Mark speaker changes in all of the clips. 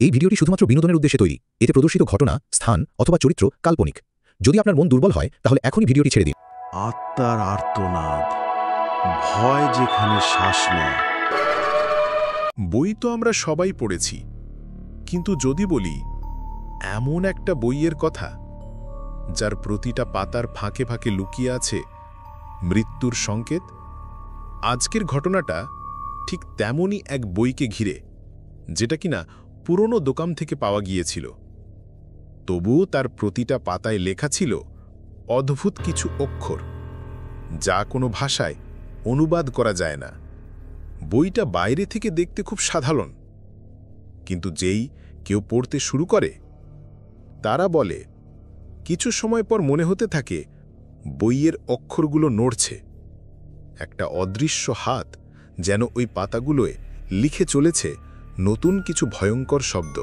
Speaker 1: এই ভিডিওটি শুধুমাত্র বিনোদনের উদ্দেশ্যে তৈরি। এতে প্রদর্শিত ঘটনা, স্থান অথবা চরিত্র কাল্পনিক। যদি আপনার মন দুর্বল হয় তাহলে এখনই ভিডিওটি ছেড়ে দিন।
Speaker 2: আত্মার আর্তনাদ, ভয় যেখানে শ্বাস নেয়। বই তো আমরা সবাই পড়েছি, কিন্তু যদি বলি এমন একটা বইয়ের কথা যার প্রতিটা পাতার ফাঁকে ফাঁকে লুকিয়ে আছে মৃত্যুর সংকেত, আজকের ঘটনাটা ঠিক তেমনই এক বইকে ঘিরে, যেটা কিনা পুরনো দোকান থেকে পাওয়া গিয়েছিল। তবুও তার প্রতিটা পাতায় লেখা ছিল অদ্ভুত কিছু অক্ষর, যা কোনো ভাষায় অনুবাদ করা যায় না। বইটা বাইরে থেকে দেখতে খুব সাধারণ, কিন্তু যেই কেউ পড়তে শুরু করে তারা বলে কিছু সময় পর মনে হতে থাকে বইয়ের অক্ষরগুলো নড়ছে। একটা অদৃশ্য হাত যেন ওই পাতাগুলোয় লিখে চলেছে নতুন কিছু ভয়ঙ্কর শব্দ,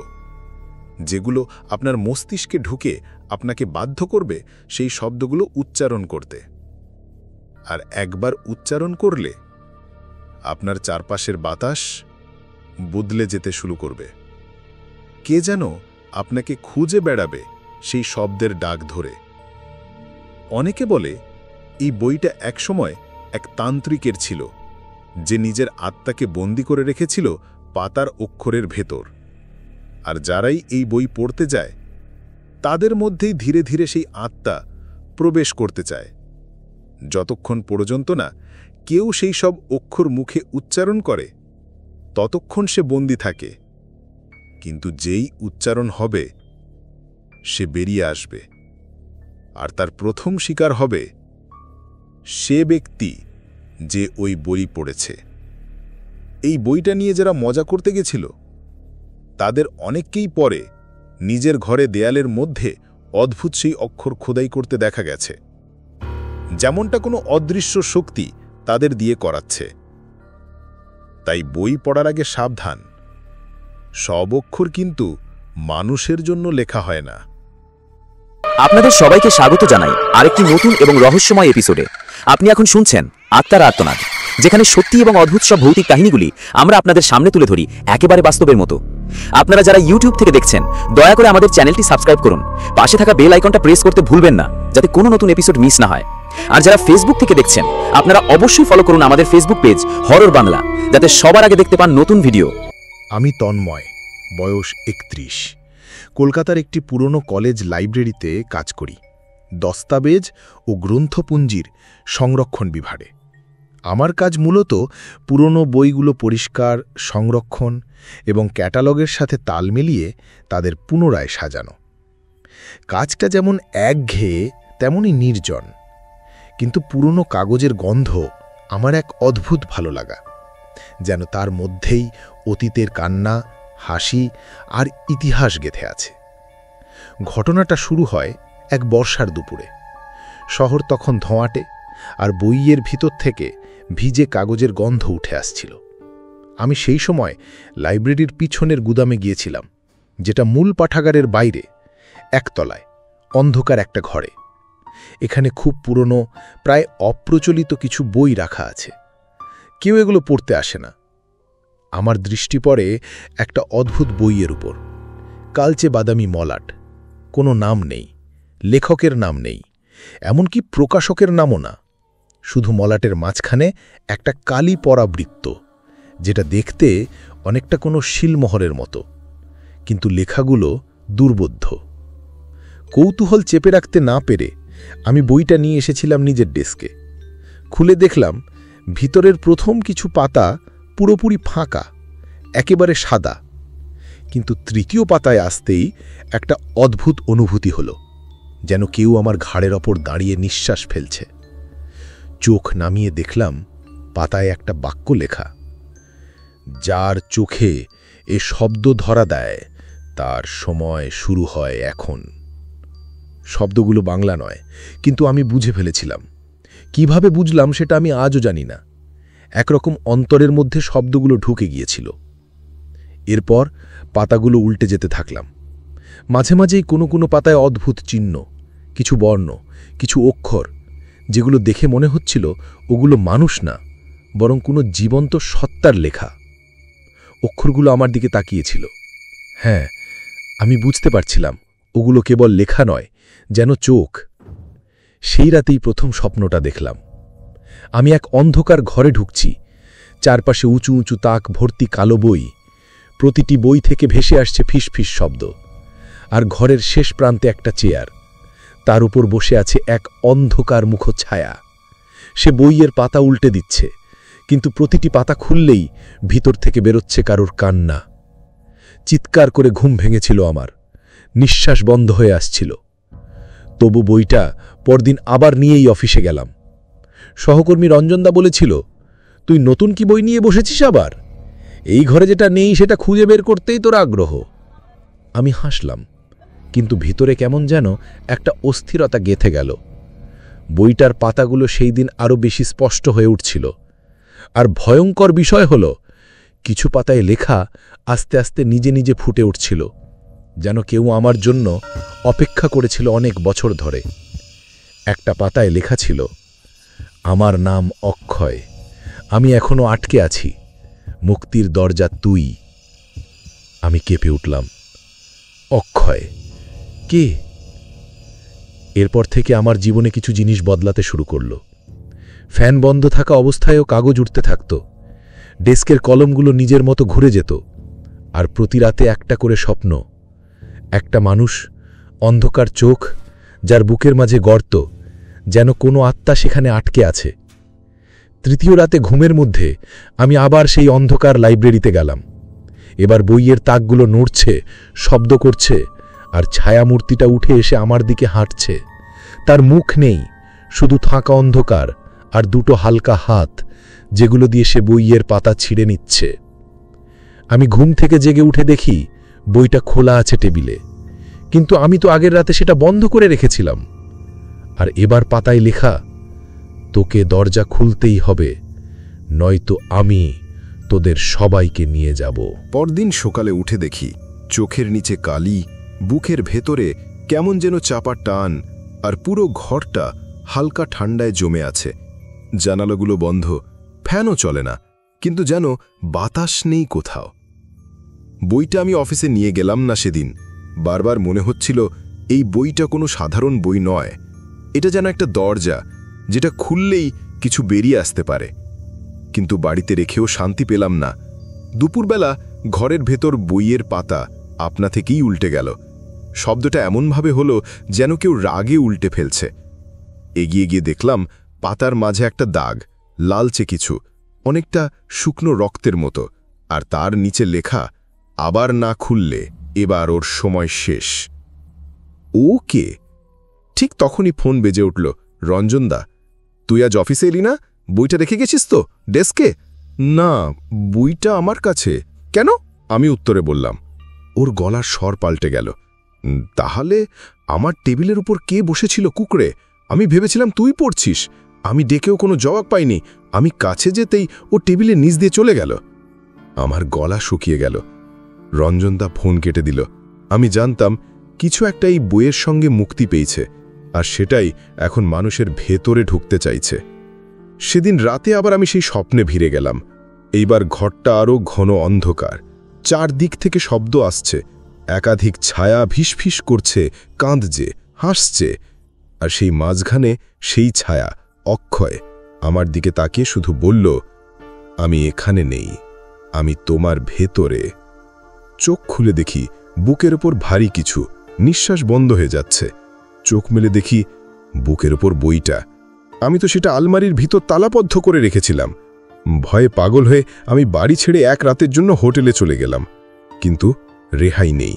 Speaker 2: যেগুলো আপনার মস্তিষ্কে ঢুকে আপনাকে বাধ্য করবে সেই শব্দগুলো উচ্চারণ করতে। আর একবার উচ্চারণ করলে আপনার চারপাশের বাতাস বদলে যেতে শুরু করবে। কে যেন আপনাকে খুঁজে বেড়াবে সেই শব্দের ডাক ধরে। অনেকে বলে এই বইটা একসময় এক তান্ত্রিকের ছিল, যে নিজের আত্মাকে বন্দী করে রেখেছিল পাতার অক্ষরের ভেতর। আর যারাই এই বই পড়তে যায় তাদের মধ্যেই ধীরে ধীরে সেই আত্মা প্রবেশ করতে চায়, যতক্ষণ পর্যন্ত না কেউ সেই সব অক্ষর মুখে উচ্চারণ করে ততক্ষণ সে বন্দী থাকে। কিন্তু যেই উচ্চারণ হবে সে বেরিয়ে আসবে, আর তার প্রথম শিকার হবে সে ব্যক্তি যে ওই বই পড়েছে। এই বইটা নিয়ে যারা মজা করতে গেছিল তাদের অনেককেই পরে নিজের ঘরে দেয়ালের মধ্যে অদ্ভুত সেই অক্ষর খোদাই করতে দেখা গেছে, যেমনটা কোনো অদৃশ্য শক্তি তাদের দিয়ে করাচ্ছে। তাই বই পড়ার আগে সাবধান, সব অক্ষর কিন্তু মানুষের জন্য লেখা হয় না।
Speaker 3: আপনাদের সবাইকে স্বাগত জানাই আরেকটি নতুন এবং রহস্যময় এপিসোডে। আপনি এখন শুনছেন আত্মার আর্তনাদ, যেখানে সত্যি এবং অদ্ভুত সব ভৌতিক কাহিনীগুলি আমরা আপনাদের সামনে তুলে ধরি একেবারে বাস্তবের মতো। আপনারা যারা ইউটিউব থেকে দেখছেন দয়া করে আমাদের চ্যানেলটি সাবস্ক্রাইব করুন, পাশে থাকা বেল আইকনটা প্রেস করতে ভুলবেন না, যাতে কোনো নতুন এপিসোড মিস না হয়। আর যারা ফেসবুক থেকে দেখছেন আপনারা অবশ্যই ফলো করুন আমাদের ফেসবুক পেজ হরর বাংলা, যাতে সবার আগে দেখতে পান নতুন ভিডিও।
Speaker 2: আমি তন্ময়, বয়স 31, কলকাতার একটি পুরনো কলেজ লাইব্রেরিতে কাজ করি, দস্তাবেজ ও গ্রন্থপুঞ্জির সংরক্ষণ বিভাগে। আমার কাজ মূলত পুরনো বইগুলো পরিষ্কার, সংরক্ষণ এবং ক্যাটালগের সাথে তাল মিলিয়ে তাদের পুনরায় সাজানো। কাজটা যেমন একঘেয়ে তেমনই নির্জন, কিন্তু পুরনো কাগজের গন্ধ আমার এক অদ্ভুত ভালো লাগা, যেন তার মধ্যেই অতীতের কান্না, হাসি আর ইতিহাস গেঁথে আছে। ঘটনাটা শুরু হয় এক বর্ষার দুপুরে। শহর তখন ধোঁয়াটে, আর বইয়ের ভিতর থেকে ভিজে কাগজের গন্ধ উঠে আসছিল। আমি সেই সময় লাইব্রেরির পিছনের গুদামে গিয়েছিলাম, যেটা মূল পাঠাগারের বাইরে একতলায় অন্ধকার একটা ঘরে। এখানে খুব পুরনো, প্রায় অপ্রচলিত কিছু বই রাখা আছে। কেউ এগুলো পড়তে আসে না। আমার দৃষ্টি পড়ে একটা অদ্ভুত বইয়ের উপর, কালচে বাদামি মলাট। কোনো নাম নেই, লেখকের নাম নেই, এমনকি প্রকাশকের নামও না। শুধু মলাটের মাঝখানে একটা কালি পরা বৃত্ত, যেটা দেখতে অনেকটা কোনো শিলমোহরের মতো, কিন্তু লেখাগুলো দুর্বোধ্য। কৌতূহল চেপে রাখতে না পেরে আমি বইটা নিয়ে এসেছিলাম নিজের ডেস্কে। খুলে দেখলাম ভিতরের প্রথম কিছু পাতা পুরোপুরি ফাঁকা, একেবারে সাদা। কিন্তু তৃতীয় পাতায় আসতেই একটা অদ্ভুত অনুভূতি হলো, যেন কেউ আমার ঘাড়ের ওপর দাঁড়িয়ে নিঃশ্বাস ফেলছে। চোখ নামিয়ে দেখলাম পাতায় একটা বাক্য লেখা, যার চোখে এ শব্দ ধরা দেয় তার সময় শুরু হয় এখন। শব্দগুলো বাংলা নয়, কিন্তু আমি বুঝে ফেলেছিলাম। কিভাবে বুঝলাম সেটা আমি আজও জানি না। একরকম অন্তরের মধ্যে শব্দগুলো ঢুকে গিয়েছিল। এরপর পাতাগুলো উল্টে যেতে থাকলাম। মাঝে মাঝেই কোনো কোনো পাতায় অদ্ভুত চিহ্ন, কিছু বর্ণ, কিছু অক্ষর, যেগুলো দেখে মনে হচ্ছিল ওগুলো মানুষ না, বরং কোনো জীবন্ত সত্তার লেখা। অক্ষরগুলো আমার দিকে তাকিয়েছিল। হ্যাঁ, আমি বুঝতে পারছিলাম ওগুলো কেবল লেখা নয়, যেন চোখ। সেই রাতেই প্রথম স্বপ্নটা দেখলাম। আমি এক অন্ধকার ঘরে ঢুকছি, চারপাশে উঁচু উঁচু তাক ভর্তি কালো বই, প্রতিটি বই থেকে ভেসে আসছে ফিসফিস শব্দ। আর ঘরের শেষ প্রান্তে একটা চেয়ার, তার উপর বসে আছে এক অন্ধকার মুখ ছায়া। সে বইয়ের পাতা উল্টে দিচ্ছে, কিন্তু প্রতিটি পাতা খুললেই ভিতর থেকে বেরোচ্ছে কারোর কান্না। চিৎকার করে ঘুম ভেঙেছিল আমার, নিঃশ্বাস বন্ধ হয়ে আসছিল। তবু বইটা পরদিন আবার নিয়েই অফিসে গেলাম। সহকর্মী রঞ্জনদা বলেছিল, তুই নতুন কি বই নিয়ে বসেছিস আবার? এই ঘরে যেটা নেই সেটা খুঁজে বের করতেই তোর আগ্রহ। আমি হাসলাম, কিন্তু ভিতরে কেমন যেন একটা অস্থিরতা গেঁথে গেল। বইটার পাতাগুলো সেই দিন আরও বেশি স্পষ্ট হয়ে উঠছিল। আর ভয়ঙ্কর বিষয় হল, কিছু পাতায় লেখা আস্তে আস্তে নিজে নিজে ফুটে উঠছিল, যেন কেউ আমার জন্য অপেক্ষা করেছিল অনেক বছর ধরে। একটা পাতায় লেখা ছিল, আমার নাম অক্ষয়, আমি এখনো আটকে আছি, মুক্তির দরজা তুই। আমি কেঁপে উঠলাম। অক্ষয় কে? এরপর থেকে আমার জীবনে কিছু জিনিস বদলাতে শুরু করল। ফ্যান বন্ধ থাকা অবস্থায়ও কাগজ উঠতে থাকত, ডেস্কের কলমগুলো নিজের মতো ঘুরে যেত। আর প্রতি রাতে একটা করে স্বপ্ন, একটা মানুষ, অন্ধকার চোখ, যার বুকের মাঝে গর্ত, যেন কোনো আত্মা সেখানে আটকে আছে। তৃতীয় রাতে ঘুমের মধ্যে আমি আবার সেই অন্ধকার লাইব্রেরিতে গেলাম। এবার বইয়ের তাকগুলো নড়ছে, শব্দ করছে, আর ছায়ামূর্তিটা উঠে এসে আমার দিকে হাঁটছে। তার মুখ নেই, শুধু থাকা অন্ধকার আর দুটো হালকা হাত, যেগুলো দিয়ে সে বইয়ের পাতা ছিঁড়ে নিচ্ছে। আমি ঘুম থেকে জেগে উঠে দেখি বইটা খোলা আছে টেবিলে, কিন্তু আমি তো আগের রাতে সেটা বন্ধ করে রেখেছিলাম। আর এবার পাতায় লেখা, তোকে দরজা খুলতেই হবে, নয়তো আমি তোদের সবাইকে নিয়ে যাব।
Speaker 4: পরদিন সকালে উঠে দেখি চোখের নিচে কালি, বুকের ভেতরে কেমন যেন চাপা টান, আর পুরো ঘরটা হালকা ঠান্ডায় জমে আছে। জানালাগুলো বন্ধ, ফ্যানও চলে না, কিন্তু যেন বাতাস নেই কোথাও। বইটা আমি অফিসে নিয়ে গেলাম না সেদিন। বারবার মনে হচ্ছিল এই বইটা কোনো সাধারণ বই নয়, এটা যেন একটা দরজা, যেটা খুললেই কিছু বেরিয়ে আসতে পারে। কিন্তু বাড়িতে রেখেও শান্তি পেলাম না। দুপুরবেলা ঘরের ভেতর বইয়ের পাতা আপনা থেকেই উল্টে গেল। শব্দটা এমনভাবে হলো যেন কেউ রাগে উল্টে ফেলছে। এগিয়ে গিয়ে দেখলাম পাতার মাঝে একটা দাগ, লালচে কিছু, অনেকটা শুকনো রক্তের মতো, আর তার নিচে লেখা, আবার না খুললে এবার ওর সময় শেষ। ও কে? ঠিক তখনই ফোন বেজে উঠল। রঞ্জনদা, তুই আজ অফিসে এলি না? বইটা রেখে গেছিস তো ডেস্কে? না, বইটা আমার কাছে। কেন? আমি উত্তরে বললাম। ওর গলার স্বর পাল্টে গেল। তাহলে আমার টেবিলের উপর কে বসেছিল কুকড়ে? আমি ভেবেছিলাম তুই পড়ছিস। আমি ডেকেও কোনো জবাব পাইনি। আমি কাছে যেতেই ও টেবিলের নিচ দিয়ে চলে গেল। আমার গলা শুকিয়ে গেল। রঞ্জনদা ফোন কেটে দিল। আমি জানতাম কিছু একটা এই বইয়ের সঙ্গে মুক্তি পেয়েছে, আর সেটাই এখন মানুষের ভেতরে ঢুকতে চাইছে। সেদিন রাতে আবার আমি সেই স্বপ্নে ভিড়ে গেলাম। এইবার ঘরটা আরও ঘন অন্ধকার, চারদিক থেকে শব্দ আসছে, একাধিক ছায়া ভিসফিস করছে, কাঁদছে, হাসছে। আর সেই মাঝখানে সেই ছায়া অক্ষয় আমার দিকে তাকিয়ে শুধু বলল, আমি এখানে নেই, আমি তোমার ভেতরে। চোখ খুলে দেখি বুকের ওপর ভারী কিছু, নিঃশ্বাস বন্ধ হয়ে যাচ্ছে। চোখ মেলে দেখি বুকের ওপর বইটা। আমি তো সেটা আলমারির ভিতর তালাবদ্ধ করে রেখেছিলাম। ভয়ে পাগল হয়ে আমি বাড়ি ছেড়ে এক রাতের জন্য হোটেলে চলে গেলাম, কিন্তু রেহাই নেই।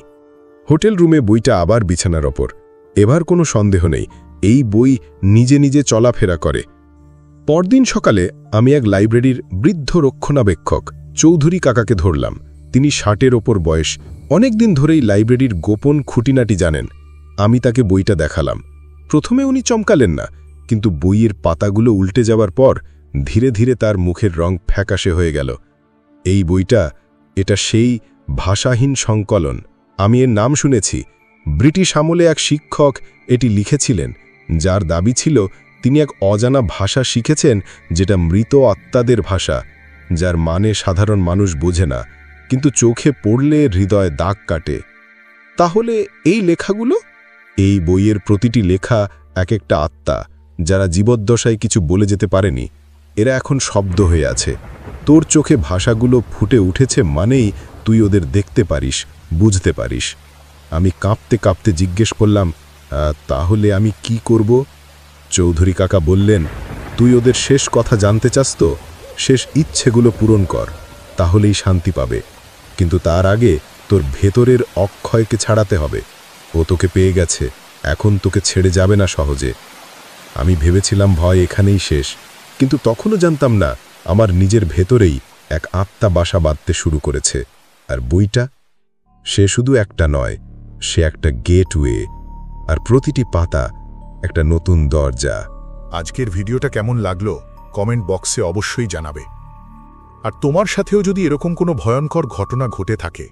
Speaker 4: হোটেল রুমে বইটা আবার বিছানার ওপর। এবার কোনো সন্দেহ নেই, এই বই নিজে নিজে চলাফেরা করে। পরদিন সকালে আমি এক লাইব্রেরির বৃদ্ধ রক্ষণাবেক্ষক চৌধুরী কাকাকে ধরলাম। তিনি 60-এর ওপর বয়স, অনেক দিন ধরেই লাইব্রেরির গোপন খুঁটিনাটি জানেন। আমি তাকে বইটা দেখালাম। প্রথমে উনি চমকালেন না, কিন্তু বইয়ের পাতাগুলো উল্টে যাওয়ার পর ধীরে ধীরে তার মুখের রং ফ্যাকাশে হয়ে গেল। এই বইটা, এটা সেই ভাষাহীন সংকলন। আমি এর নাম শুনেছি। ব্রিটিশ আমলে এক শিক্ষক এটি লিখেছিলেন, যার দাবি ছিল তিনি এক অজানা ভাষা শিখেছেন, যেটা মৃত আত্মাদের ভাষা, যার মানে সাধারণ মানুষ বোঝে না, কিন্তু চোখে পড়লে হৃদয় দাগ কাটে। তাহলে এই লেখাগুলো? এই বইয়ের প্রতিটি লেখা এক একটা আত্মা, যারা জীবদ্দশায় কিছু বলে যেতে পারেনি। এরা এখন শব্দ হয়ে আছে। তোর চোখে ভাষাগুলো ফুটে উঠেছে মানেই তুই ওদের দেখতে পারিস, বুঝতে পারিস। আমি কাঁপতে কাঁপতে জিজ্ঞেস করলাম, তাহলে আমি কি করব? চৌধুরী কাকা বললেন, তুই ওদের শেষ কথা জানতে চাস তো? শেষ ইচ্ছেগুলো পূরণ কর, তাহলেই শান্তি পাবে। কিন্তু তার আগে তোর ভেতরের অক্ষয়কে ছাড়াতে হবে। ও তোকে পেয়ে গেছে, এখন তোকে ছেড়ে যাবে না সহজে। আমি ভেবেছিলাম ভয় এখানেই শেষ, কিন্তু তখনও জানতাম না আমার নিজের ভেতরেই এক আত্মা বাসা বাঁধতে শুরু করেছে। আর বইটা, সে শুধু একটা নয়, সে একটা গেটওয়ে, আর প্রতিটি পাতা একটা নতুন দরজা।
Speaker 2: আজকের ভিডিওটা কেমন লাগলো কমেন্ট বক্সে অবশ্যই জানাবে। আর তোমার সাথেও যদি এরকম কোনো ভয়ঙ্কর ঘটনা ঘটে থাকে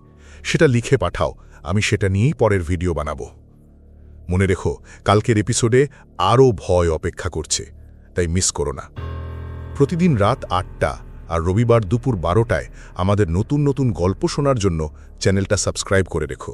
Speaker 2: সেটা লিখে পাঠাও, আমি সেটা নিয়েই পরের ভিডিও বানাবো। মনে রেখো, কালকের এপিসোডে আরও ভয় অপেক্ষা করছে, তাই মিস করো না। প্রতিদিন রাত ৮টা আর রবিবার দুপুর 12টায় আমাদের নতুন নতুন গল্প শোনার জন্য চ্যানেলটা সাবস্ক্রাইব করে রেখো।